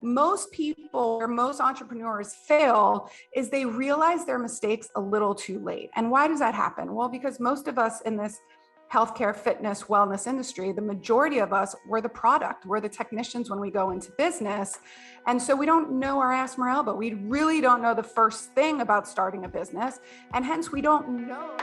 most people or most entrepreneurs fail is they realize their mistakes a little too late. And why does that happen? Well, because most of us in this healthcare, fitness, wellness industry, the majority of us, we're the product, we're the technicians when we go into business. And so we don't know our ass from our elbow. We really don't know the first thing about starting a business. And hence we don't know.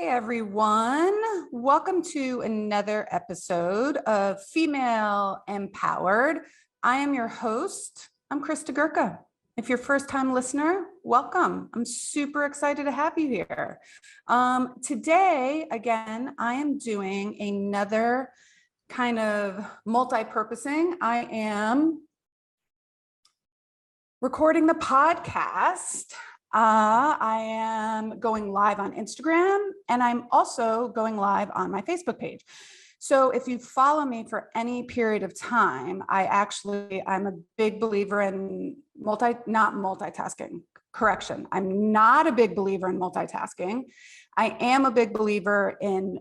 Everyone, welcome to another episode of Female Empowered. I am your host. I'm Krista Gurka. If you're a first-time listener, welcome. I'm super excited to have you here. Today, again, I am doing another kind of multi-purposing. I am recording the podcast. I am going live on Instagram, and I'm also going live on my Facebook page. So if you follow me for any period of time, I'm a big believer in not multitasking. Correction. I'm not a big believer in multitasking. I am a big believer in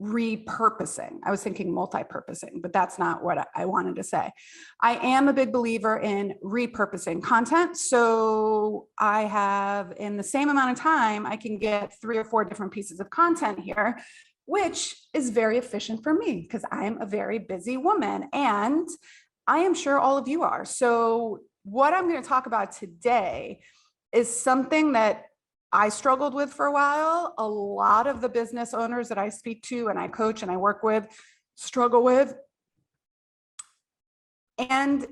repurposing. I was thinking multi-purposing, but that's not what I wanted to say. I am a big believer in repurposing content. So I have, in the same amount of time, I can get 3 or 4 different pieces of content here, which is very efficient for me because I am a very busy woman, and I am sure all of you are. So what I'm going to talk about today is something that I struggled with for a while. A lot of the business owners that I speak to and I coach and I work with struggle with. And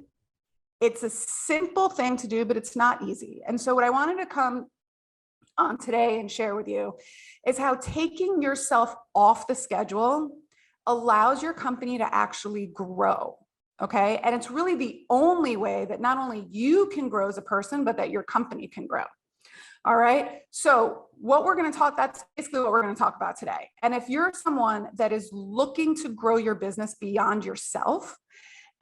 it's a simple thing to do, but it's not easy. And so what I wanted to come on today and share with you is how taking yourself off the schedule allows your company to actually grow. Okay. And it's really the only way that not only you can grow as a person, but that your company can grow. All right. So that's basically what we're going to talk about today. And if you're someone that is looking to grow your business beyond yourself,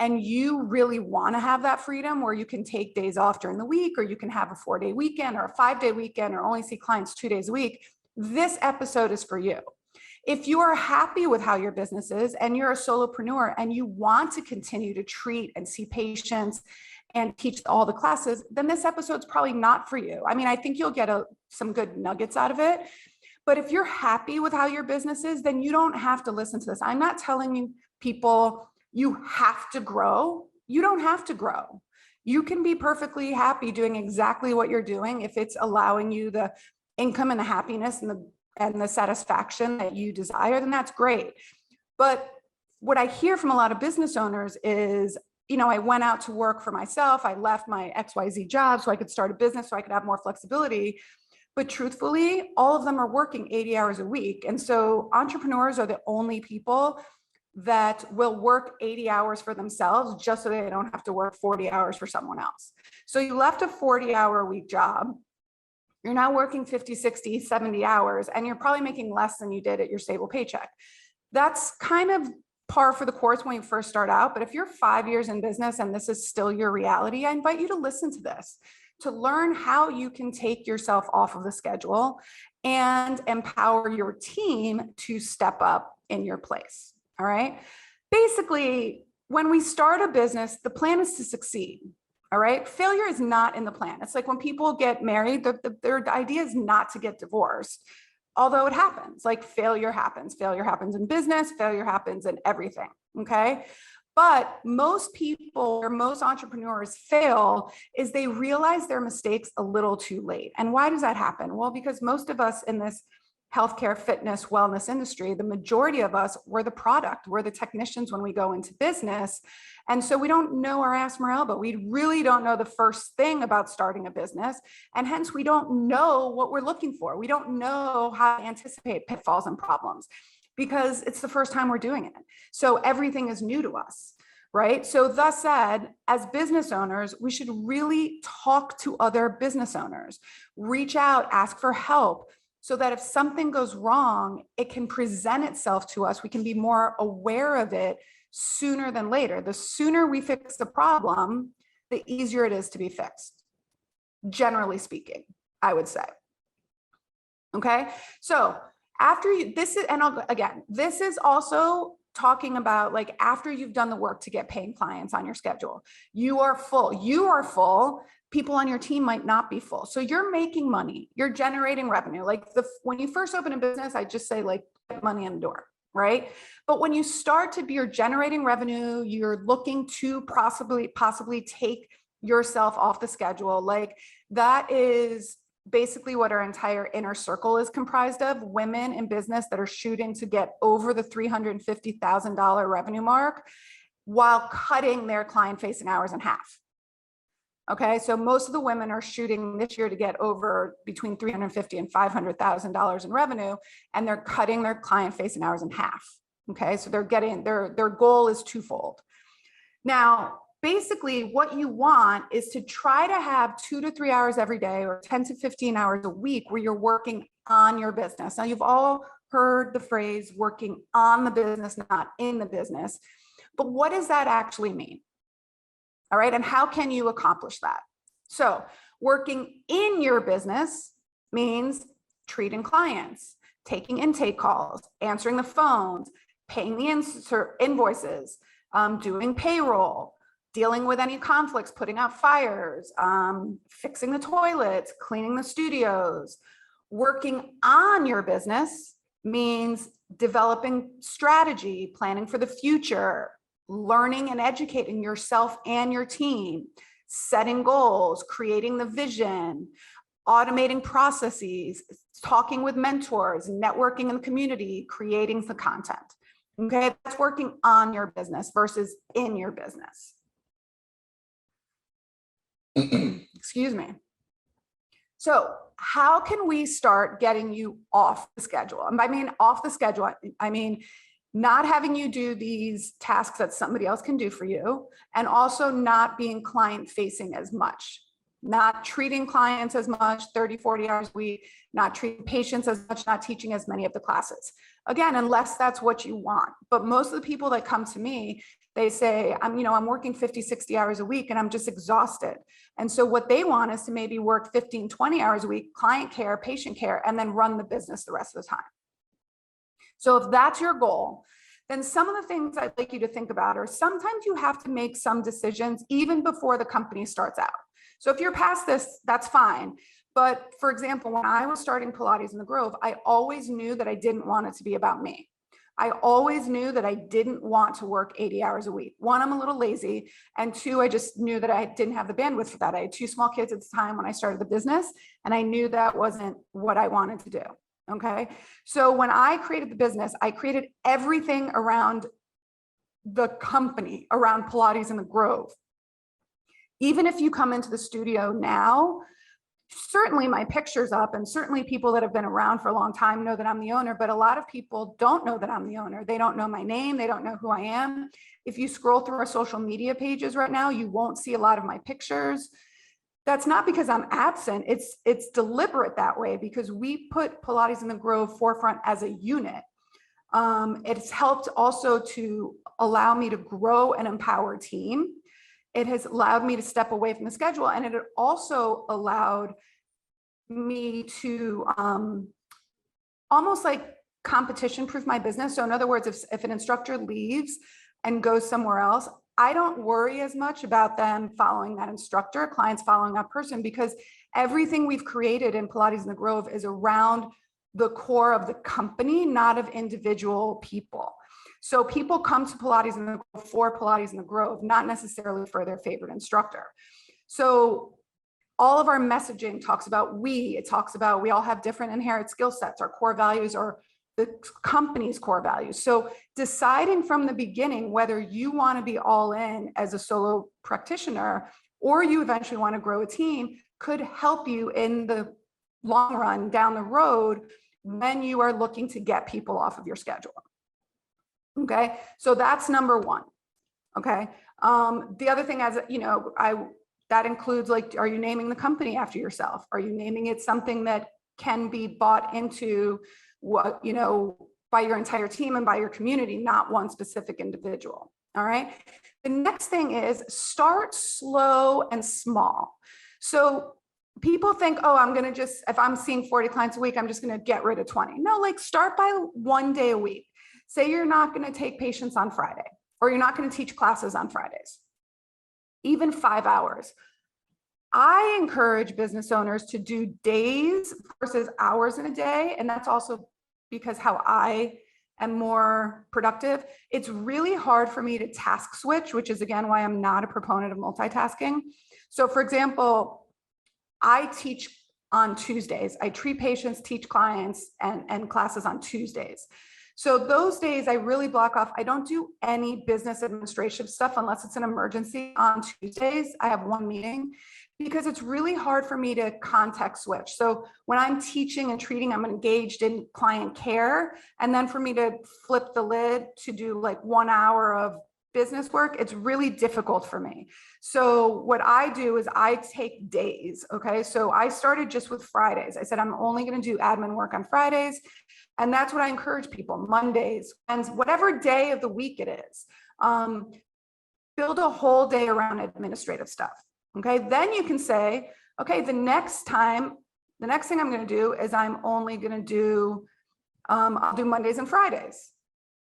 and you really want to have that freedom where you can take days off during the week, or you can have a 4-day weekend or a 5-day weekend, or only see clients 2 days a week, this episode is for you. If you are happy with how your business is and you're a solopreneur and you want to continue to treat and see patients and teach all the classes, then this episode's probably not for you. I mean, I think you'll get some good nuggets out of it. But if you're happy with how your business is, then you don't have to listen to this. I'm not telling you people you have to grow. You don't have to grow. You can be perfectly happy doing exactly what you're doing if it's allowing you the income and the happiness and the satisfaction that you desire, then that's great. But what I hear from a lot of business owners is, I went out to work for myself. I left my XYZ job so I could start a business so I could have more flexibility. But truthfully, all of them are working 80 hours a week. And so entrepreneurs are the only people that will work 80 hours for themselves just so they don't have to work 40 hours for someone else. So you left a 40-hour-a-week job. You're now working 50, 60, 70 hours, and you're probably making less than you did at your stable paycheck. That's kind of par for the course when you first start out. But if you're 5 years in business and this is still your reality, I invite you to listen to this, to learn how you can take yourself off of the schedule and empower your team to step up in your place. All right. Basically, when we start a business, the plan is to succeed. All right. Failure is not in the plan. It's like when people get married, their idea is not to get divorced. Although it happens, like failure happens in business, failure happens in everything, okay? But most people or most entrepreneurs fail is they realize their mistakes a little too late. And why does that happen? Well, because most of us in this healthcare, fitness, wellness industry, the majority of us, we're the product, we're the technicians when we go into business. And so we don't know our ass from our elbow. We really don't know the first thing about starting a business. And hence we don't know what we're looking for. We don't know how to anticipate pitfalls and problems because it's the first time we're doing it. So everything is new to us, right? So thus said, as business owners, we should really talk to other business owners, reach out, ask for help, so that if something goes wrong, it can present itself to us. We can be more aware of it sooner than later. The sooner we fix the problem, the easier it is to be fixed, generally speaking, I would say. Okay, so after you, this is, and again, this is also talking about like after you've done the work to get paying clients on your schedule. You are full, people on your team might not be full. So you're making money, you're generating revenue. Like when you first open a business, I just say like get money in the door, right? But when you start to be, you're generating revenue, you're looking to possibly take yourself off the schedule. Like that is basically what our entire inner circle is comprised of, women in business that are shooting to get over the $350,000 revenue mark while cutting their client facing hours in half. Okay, so most of the women are shooting this year to get over between $350,000 and $500,000 in revenue, and they're cutting their client facing hours in half. Okay, so they're getting, their goal is twofold. Now, basically what you want is to try to have 2 to 3 hours every day or 10 to 15 hours a week where you're working on your business. Now you've all heard the phrase working on the business, not in the business, but what does that actually mean? All right, and how can you accomplish that? So working in your business means treating clients, taking intake calls, answering the phones, paying the invoices, doing payroll, dealing with any conflicts, putting out fires, fixing the toilets, cleaning the studios. Working on your business means developing strategy, planning for the future, learning and educating yourself and your team, setting goals, creating the vision, automating processes, talking with mentors, networking in the community, creating the content. Okay, that's working on your business versus in your business. Excuse me. So how can we start getting you off the schedule? And I mean off the schedule, I mean not having you do these tasks that somebody else can do for you, and also not being client facing as much, not treating clients as much, 30, 40 hours a week, not treating patients as much, not teaching as many of the classes. Again, unless that's what you want. But most of the people that come to me, they say, I'm working 50, 60 hours a week and I'm just exhausted. And so what they want is to maybe work 15, 20 hours a week, client care, patient care, and then run the business the rest of the time. So if that's your goal, then some of the things I'd like you to think about are sometimes you have to make some decisions even before the company starts out. So if you're past this, that's fine. But for example, when I was starting Pilates in the Grove, I always knew that I didn't want it to be about me. I always knew that I didn't want to work 80 hours a week. One, I'm a little lazy. And two, I just knew that I didn't have the bandwidth for that. I had 2 small kids at the time when I started the business, and I knew that wasn't what I wanted to do. Okay. So when I created the business, I created everything around the company, around Pilates in the Grove. Even if you come into the studio now, certainly my picture's up, and certainly people that have been around for a long time know that I'm the owner, but a lot of people don't know that I'm the owner. They don't know my name. They don't know who I am. If you scroll through our social media pages right now, you won't see a lot of my pictures. That's not because I'm absent. It's deliberate that way because we put Pilates in the Grove forefront as a unit. It's helped also to allow me to grow and empower a team. It has allowed me to step away from the schedule, and it also allowed me to almost like competition proof my business. So in other words, if an instructor leaves and goes somewhere else, I don't worry as much about them following that instructor, clients following that person, because everything we've created in Pilates in the Grove is around the core of the company, not of individual people. So people come to Pilates in the Grove for Pilates in the Grove, not necessarily for their favorite instructor. So all of our messaging talks about it talks about we all have different inherent skill sets. Our core values are the company's core values. So deciding from the beginning whether you want to be all in as a solo practitioner or you eventually want to grow a team could help you in the long run down the road when you are looking to get people off of your schedule. Okay, so that's number one. Okay, the other thing, as you know, that includes like, are you naming the company after yourself? Are you naming it something that can be bought into what, by your entire team and by your community, not one specific individual? All right. The next thing is start slow and small. So people think, oh, I'm going to just, if I'm seeing 40 clients a week, I'm just going to get rid of 20. No, like start by 1 day a week. Say you're not going to take patients on Friday, or you're not going to teach classes on Fridays, even 5 hours. I encourage business owners to do days versus hours in a day. And that's also because how I am more productive. It's really hard for me to task switch, which is again why I'm not a proponent of multitasking. So for example, I teach on Tuesdays. I treat patients, teach clients, and classes on Tuesdays. So those days I really block off. I don't do any business administrative stuff unless it's an emergency on Tuesdays. I have one meeting because it's really hard for me to context switch. So when I'm teaching and treating, I'm engaged in client care. And then for me to flip the lid to do like 1 hour of business work, it's really difficult for me. So what I do is I take days, okay? So I started just with Fridays. I said, I'm only gonna do admin work on Fridays. And that's what I encourage people, Mondays, and whatever day of the week it is. Build a whole day around administrative stuff, okay? Then you can say, okay, the next thing I'm gonna do is I'm only gonna do, I'll do Mondays and Fridays,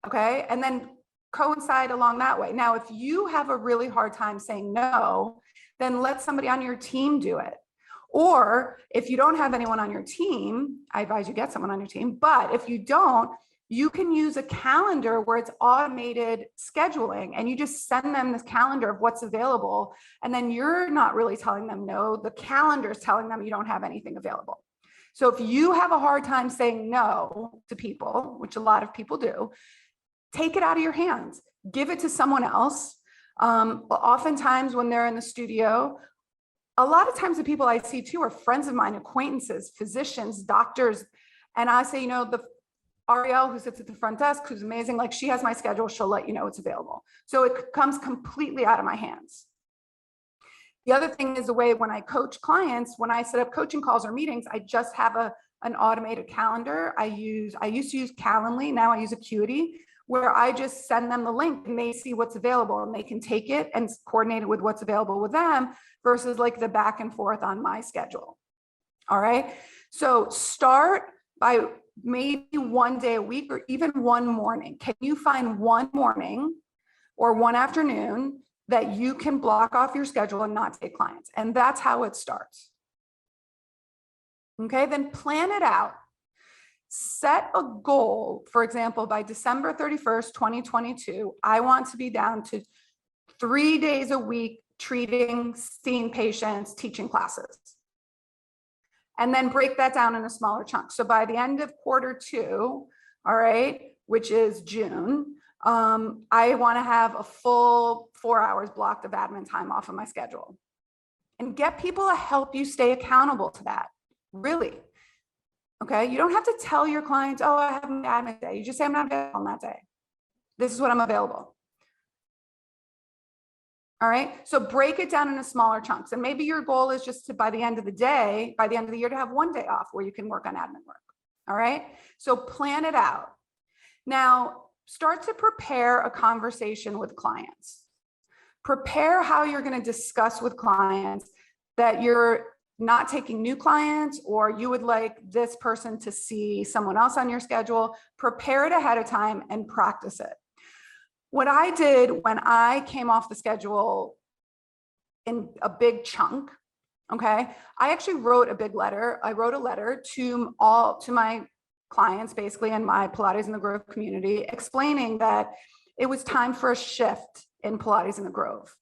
okay? And then coincide along that way. Now, if you have a really hard time saying no, then let somebody on your team do it. Or if you don't have anyone on your team, I advise you get someone on your team. But if you don't, you can use a calendar where it's automated scheduling and you just send them this calendar of what's available. And then you're not really telling them no, the calendar is telling them you don't have anything available. So if you have a hard time saying no to people, which a lot of people do, take it out of your hands, give it to someone else. Oftentimes when they're in the studio, a lot of times the people I see too are friends of mine, acquaintances, physicians, doctors. And I say, you know, the Ariel who sits at the front desk, who's amazing, like she has my schedule, she'll let you know it's available. So it comes completely out of my hands. The other thing is the way when I coach clients, when I set up coaching calls or meetings, I just have an automated calendar. I used to use Calendly, now I use Acuity, where I just send them the link and they see what's available and they can take it and coordinate it with what's available with them versus like the back and forth on my schedule. All right. So start by maybe 1 day a week or even one morning. Can you find one morning or one afternoon that you can block off your schedule and not take clients? And that's how it starts. Okay. Then plan it out. Set a goal, for example, by December 31st, 2022, I want to be down to 3 days a week treating, seeing patients, teaching classes. And then break that down in a smaller chunk. So by the end of Q2, all right, which is June, I want to have a full 4 hours blocked of admin time off of my schedule. And get people to help you stay accountable to that, really. Okay, you don't have to tell your clients, oh, I have an admin day. You just say, I'm not available on that day. This is what I'm available. All right, so break it down into smaller chunks. And maybe your goal is just to, by the end of the day, by the end of the year, to have 1 day off where you can work on admin work. All right, so plan it out. Now, start to prepare a conversation with clients. Prepare how you're going to discuss with clients that you're not taking new clients, or you would like this person to see someone else on your schedule. Prepare it ahead of time and practice it. What I did when I came off the schedule in a big chunk, okay, I actually wrote a big letter. I wrote a letter to my clients, basically, in my Pilates in the Grove community, explaining that it was time for a shift in Pilates in the Grove.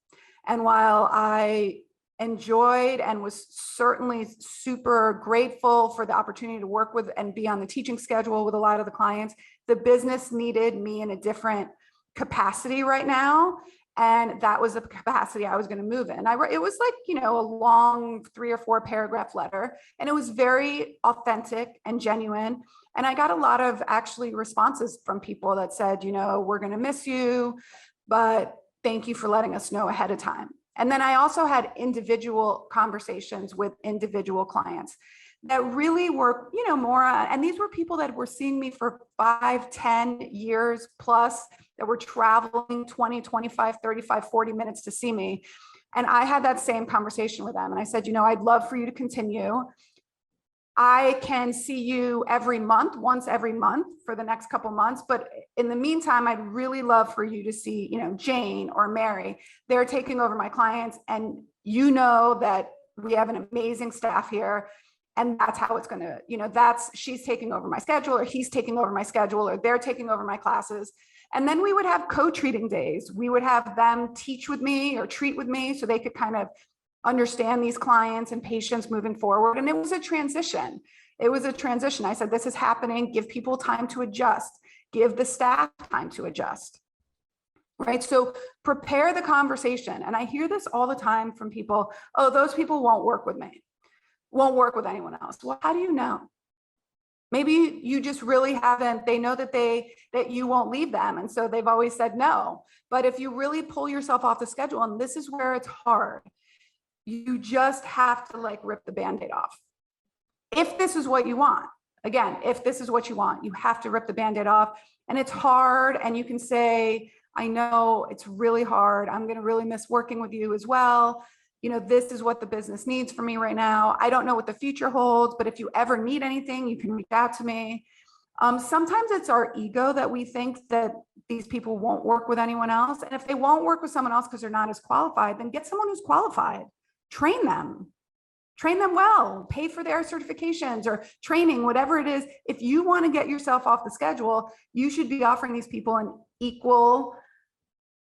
And while I enjoyed and was certainly super grateful for the opportunity to work with and be on the teaching schedule with a lot of the clients, the business needed me in a different capacity right now. And that was the capacity I was going to move in. It was like, you know, a long 3 or 4 paragraph letter, and it was very authentic and genuine. And I got a lot of actually responses from people that said, you know, we're going to miss you, but thank you for letting us know ahead of time. And then I also had individual conversations with individual clients that really were, more, and these were people that were seeing me for 5, 10 years plus, that were traveling 20, 25, 35, 40 minutes to see me. And I had that same conversation with them. And I said, I'd love for you to continue. I can see you every month, once every month for the next couple months. But in the meantime, I'd really love for you to see, Jane or Mary. They're taking over my clients. And that we have an amazing staff here. And that's how it's going to, she's taking over my schedule, or he's taking over my schedule, or they're taking over my classes. And then we would have co-treating days. We would have them teach with me or treat with me so they could kind of understand these clients and patients moving forward. And it was a transition. I said, this is happening. Give people time to adjust. Give the staff time to adjust. Right? So prepare the conversation. And I hear this all the time from people. Oh, those people won't work with me. Won't work with anyone else. Well, how do you know? Maybe you just really haven't, they know that you won't leave them. And so they've always said no. But if you really pull yourself off the schedule, and this is where it's hard, you just have to rip the Band-Aid off. If this is what you want, again, if this is what you want, you have to rip the Band-Aid off. And it's hard. And you can say, I know it's really hard. I'm going to really miss working with you as well. This is what the business needs from me right now. I don't know what the future holds, but if you ever need anything, you can reach out to me. Sometimes it's our ego that we think that these people won't work with anyone else. And if they won't work with someone else because they're not as qualified, then get someone who's qualified. Train them well, pay for their certifications or training, whatever it is. If you want to get yourself off the schedule, you should be offering these people an equal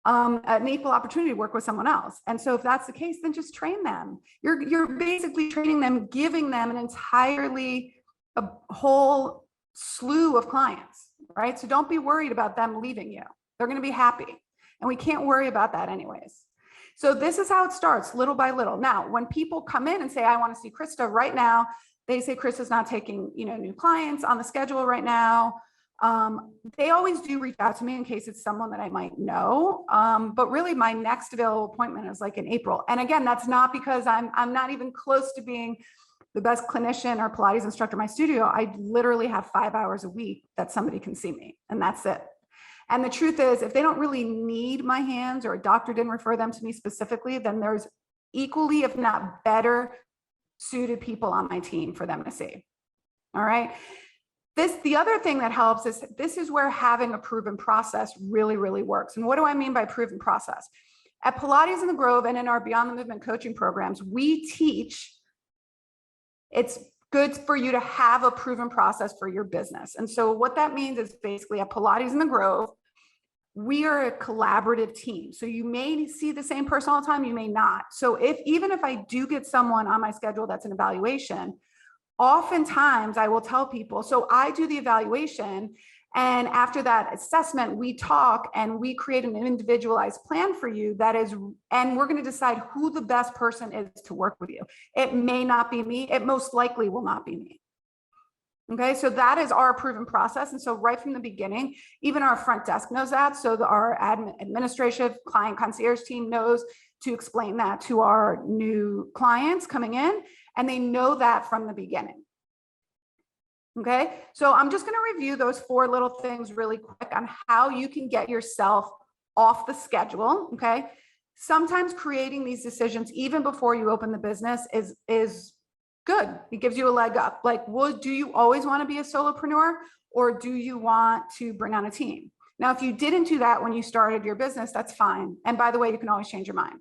opportunity to work with someone else. And so if that's the case, then just train them. You're basically training them, giving them a whole slew of clients, right? So don't be worried about them leaving you. They're going to be happy. And we can't worry about that anyways. So this is how it starts, little by little. Now, when people come in and say, I want to see Krista right now, they say Krista's not taking, new clients on the schedule right now. They always do reach out to me in case it's someone that I might know. But really my next available appointment is in April. And again, that's not because I'm not even close to being the best clinician or Pilates instructor in my studio. I literally have 5 hours a week that somebody can see me, and that's it. And the truth is, if they don't really need my hands or a doctor didn't refer them to me specifically, then there's equally, if not better, suited people on my team for them to see. All right. The other thing that helps is this is where having a proven process really, really works. And what do I mean by proven process? At Pilates in the Grove and in our Beyond the Movement coaching programs, we teach it's good for you to have a proven process for your business. And so what that means is basically at Pilates in the Grove, we are a collaborative team. So you may see the same person all the time, you may not. So even if I do get someone on my schedule that's an evaluation, oftentimes I will tell people, so I do the evaluation, and after that assessment, we talk and we create an individualized plan for you and we're going to decide who the best person is to work with you. It may not be me. It most likely will not be me. Okay, so that is our proven process. And so right from the beginning, even our front desk knows that. So our administrative client concierge team knows to explain that to our new clients coming in, and they know that from the beginning. Okay, so I'm just going to review those 4 little things really quick on how you can get yourself off the schedule. Okay, sometimes creating these decisions even before you open the business is good. It gives you a leg up. Do you always want to be a solopreneur, or do you want to bring on a team? Now, if you didn't do that when you started your business, that's fine. And by the way, you can always change your mind.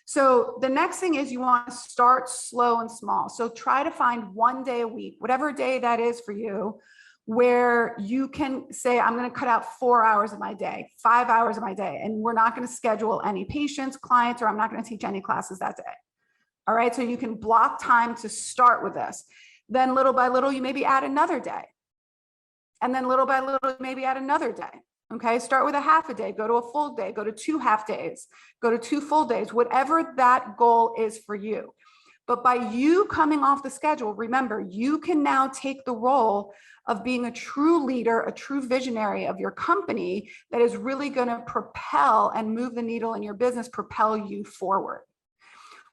So the next thing is you want to start slow and small. So try to find 1 day a week, whatever day that is for you, where you can say, I'm going to cut out 4 hours of my day, 5 hours of my day, and we're not going to schedule any patients, clients, or I'm not going to teach any classes that day. All right. So you can block time to start with this. Then little by little, you maybe add another day. And then little by little, maybe add another day. Okay. Start with a half a day, go to a full day, go to 2 half days, go to 2 full days, whatever that goal is for you. But by you coming off the schedule, remember, you can now take the role of being a true leader, a true visionary of your company that is really going to propel and move the needle in your business, propel you forward.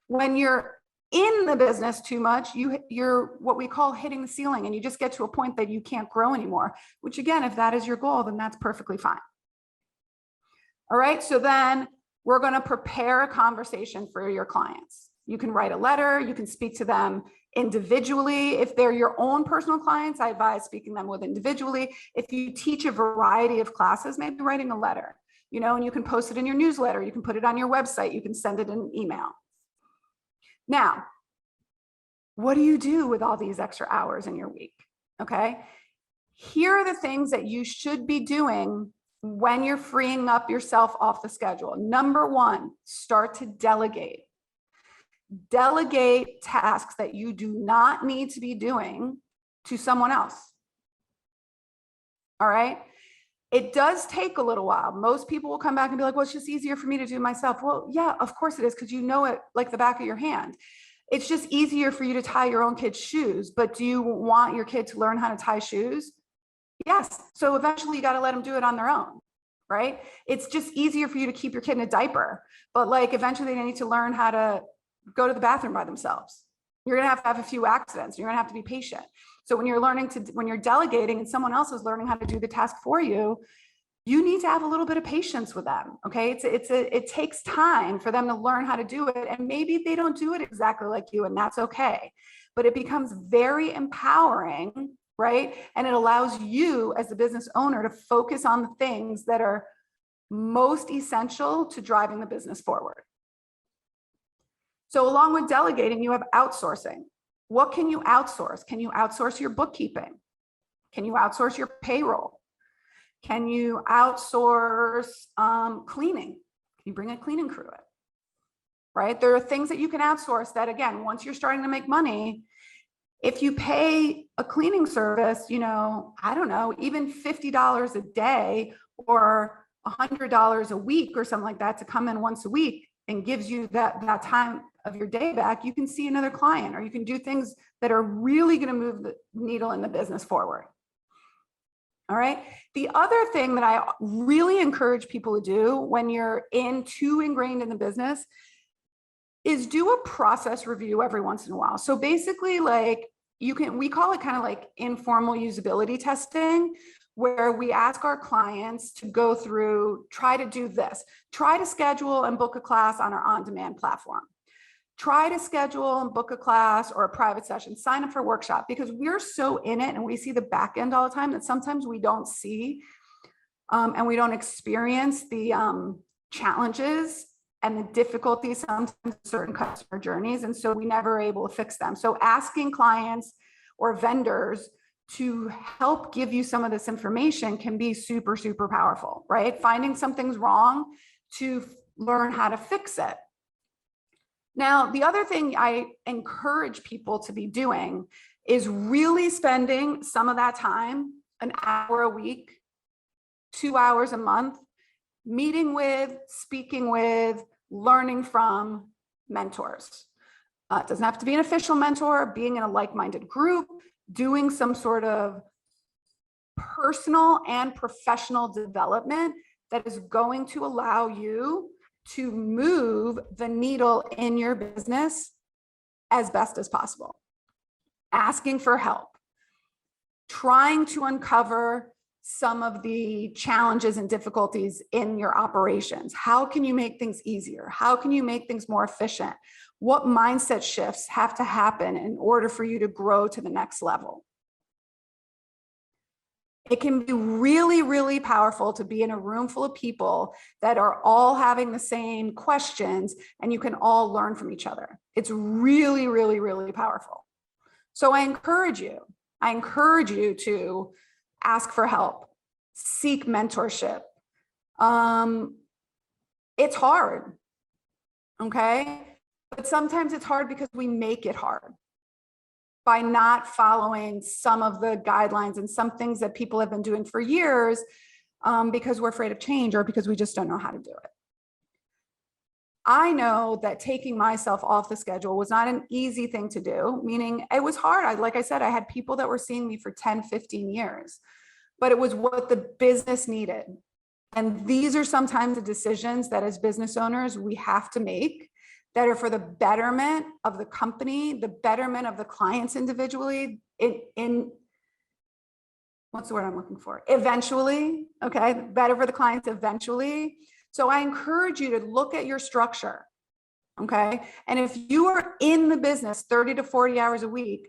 When you're in the business too much, you're what we call hitting the ceiling, and you just get to a point that you can't grow anymore, which again, if that is your goal, then that's perfectly fine. All right, so then we're going to prepare a conversation for your clients. You can write a letter, you can speak to them individually. If they're your own personal clients, I advise speaking them with individually. If you teach a variety of classes, maybe writing a letter, and you can post it in your newsletter, you can put it on your website, you can send it in an email. Now, what do you do with all these extra hours in your week? Okay. Here are the things that you should be doing when you're freeing up yourself off the schedule. Number one, start to delegate. Delegate tasks that you do not need to be doing to someone else. All right. It does take a little while. Most people will come back and be like, well, it's just easier for me to do myself. Well, yeah, of course it is, because you know it like the back of your hand. It's just easier for you to tie your own kid's shoes. But do you want your kid to learn how to tie shoes? Yes. So eventually you got to let them do it on their own, right? It's just easier for you to keep your kid in a diaper, but like eventually they need to learn how to go to the bathroom by themselves. You're going to have a few accidents. You're going to have to be patient. So when you're delegating and someone else is learning how to do the task for you, you need to have a little bit of patience with them. Okay. It takes time for them to learn how to do it. And maybe they don't do it exactly like you, and that's okay. But it becomes very empowering, right? And it allows you as the business owner to focus on the things that are most essential to driving the business forward. So along with delegating, you have outsourcing. What can you outsource? Can you outsource your bookkeeping? Can you outsource your payroll? Can you outsource cleaning? Can you bring a cleaning crew in? Right? There are things that you can outsource that, again, once you're starting to make money, if you pay a cleaning service, I don't know, even $50 a day or $100 a week or something like that to come in once a week and gives you that time of your day back, you can see another client, or you can do things that are really going to move the needle in the business forward. All right. The other thing that I really encourage people to do when you're too ingrained in the business is do a process review every once in a while. So basically, like we call it kind of like informal usability testing, where we ask our clients to go through, try to do this, try to schedule and book a class on our on-demand platform. Try to schedule and book a class or a private session, sign up for a workshop, because we're so in it and we see the back end all the time that sometimes we don't see and we don't experience the challenges and the difficulties sometimes in certain customer journeys. And so we never are able to fix them. So asking clients or vendors to help give you some of this information can be super, super powerful, right? Finding something's wrong to learn how to fix it. Now, the other thing I encourage people to be doing is really spending some of that time, an hour a week, 2 hours a month, meeting with, speaking with, learning from mentors. It doesn't have to be an official mentor, being in a like-minded group, doing some sort of personal and professional development that is going to allow you to move the needle in your business as best as possible. Asking for help, trying to uncover some of the challenges and difficulties in your operations. How can you make things easier? How can you make things more efficient? What mindset shifts have to happen in order for you to grow to the next level? It can be really, really powerful to be in a room full of people that are all having the same questions and you can all learn from each other. It's really, really, really powerful. So I encourage you to ask for help, seek mentorship. It's hard, okay? But sometimes it's hard because we make it hard by not following some of the guidelines and some things that people have been doing for years because we're afraid of change or because we just don't know how to do it. I know that taking myself off the schedule was not an easy thing to do, meaning it was hard. Like I said, I had people that were seeing me for 10, 15 years, but it was what the business needed. And these are sometimes the decisions that as business owners we have to make that are for the betterment of the company, the betterment of the clients individually, in what's the word I'm looking for? Eventually, okay, better for the clients eventually. So I encourage you to look at your structure, okay? And if you are in the business 30 to 40 hours a week,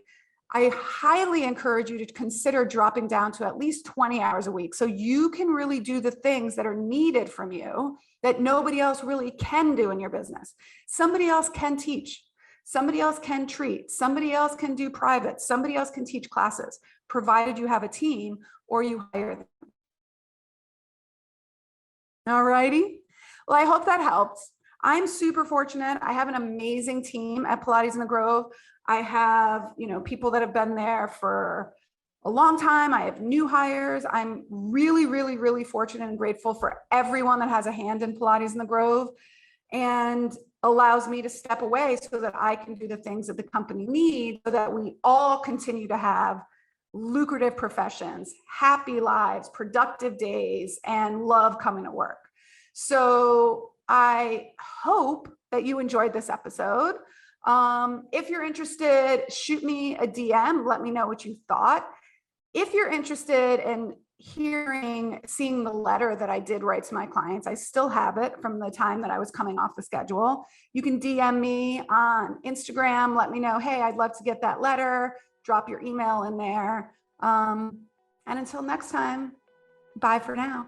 I highly encourage you to consider dropping down to at least 20 hours a week so you can really do the things that are needed from you that nobody else really can do in your business. Somebody else can teach. Somebody else can treat. Somebody else can do private. Somebody else can teach classes, provided you have a team or you hire them. All righty. Well, I hope that helps. I'm super fortunate. I have an amazing team at Pilates in the Grove. I have, people that have been there for a long time. I have new hires. I'm really, really, really fortunate and grateful for everyone that has a hand in Pilates in the Grove and allows me to step away so that I can do the things that the company needs so that we all continue to have lucrative professions, happy lives, productive days, and love coming to work. So I hope that you enjoyed this episode. If you're interested, shoot me a DM. Let me know what you thought. If you're interested in seeing the letter that I did write to my clients, I still have it from the time that I was coming off the schedule. You can DM me on Instagram. Let me know, hey, I'd love to get that letter. Drop your email in there. And until next time, bye for now.